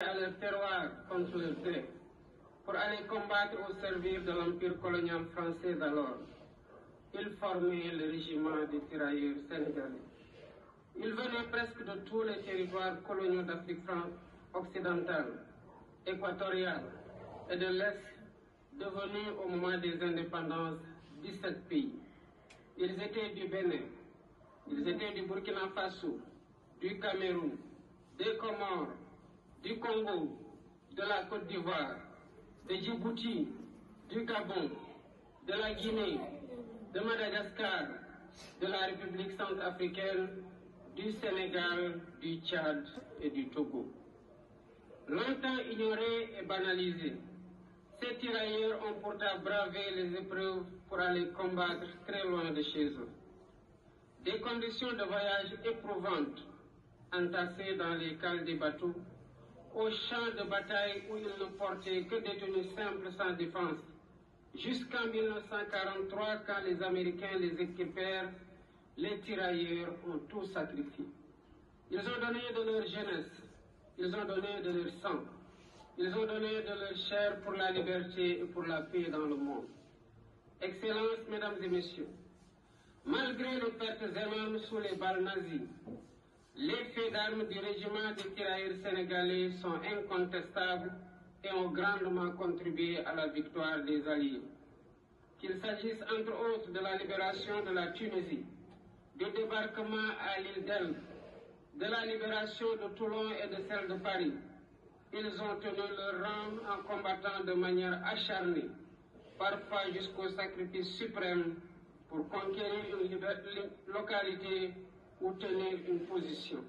à leur terroir contre leur gré, pour aller combattre au service de l'empire colonial français d'alors. Ils formaient le régiment des tirailleurs sénégalais. Ils venaient presque de tous les territoires coloniaux d'Afrique occidentale, équatoriale et de l'Est, devenus au moment des indépendances 17 pays. Ils étaient du Bénin, ils étaient du Burkina Faso, du Cameroun, des Comores, du Congo, de la Côte d'Ivoire, de Djibouti, du Gabon, de la Guinée, de Madagascar, de la République centrafricaine, du Sénégal, du Tchad et du Togo. Longtemps ignorés et banalisés, ces tirailleurs ont pourtant bravé les épreuves pour aller combattre très loin de chez eux. Des conditions de voyage éprouvantes, entassés dans les cales des bateaux, aux champs de bataille où ils ne portaient que des tenues simples sans défense, jusqu'en 1943, quand les Américains les équipèrent, les tirailleurs ont tout sacrifié. Ils ont donné de leur jeunesse, ils ont donné de leur sang, ils ont donné de leur chair pour la liberté et pour la paix dans le monde. Excellences, Mesdames et Messieurs, malgré les pertes énormes sous les balles nazies, les faits d'armes du régiment des tirailleurs sénégalais sont incontestables et ont grandement contribué à la victoire des Alliés. Qu'il s'agisse entre autres de la libération de la Tunisie, du débarquement à l'île d'Elbe, de la libération de Toulon et de celle de Paris, ils ont tenu leur rang en combattant de manière acharnée, parfois jusqu'au sacrifice suprême, pour conquérir une localité ou tenir une position.